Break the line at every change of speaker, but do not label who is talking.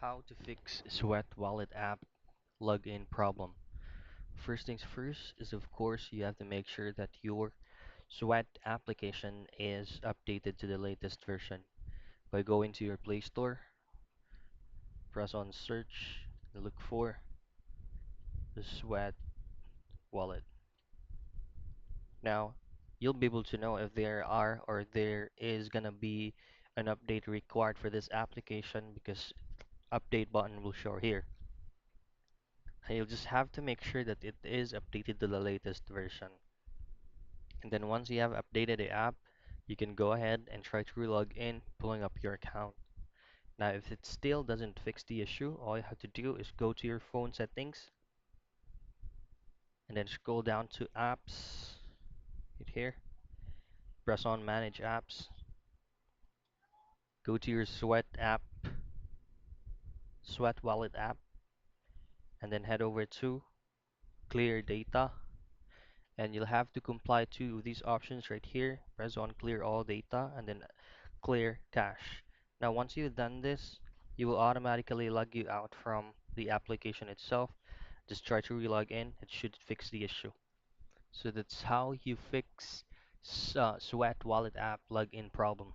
How to fix Sweat Wallet app login problem. First things first is of course you have to make sure that your Sweat application is updated to the latest version by going to your Play Store, press on search, look for the Sweat Wallet. Now you'll be able to know if there is gonna be an update required for this application because update button will show here. And you'll just have to make sure that it is updated to the latest version. And then once you have updated the app, you can go ahead and try to log in, pulling up your account. Now, if it still doesn't fix the issue, all you have to do is go to your phone settings and then scroll down to apps, hit here, press on manage apps, go to your Sweat Wallet app, and then head over to clear data. And you'll have to comply to these options right here. Press on clear all data and then clear cache. Now, once you've done this, you will automatically log you out from the application itself. Just try to relog in. It should fix the issue. So that's how you fix Sweat Wallet app login problem.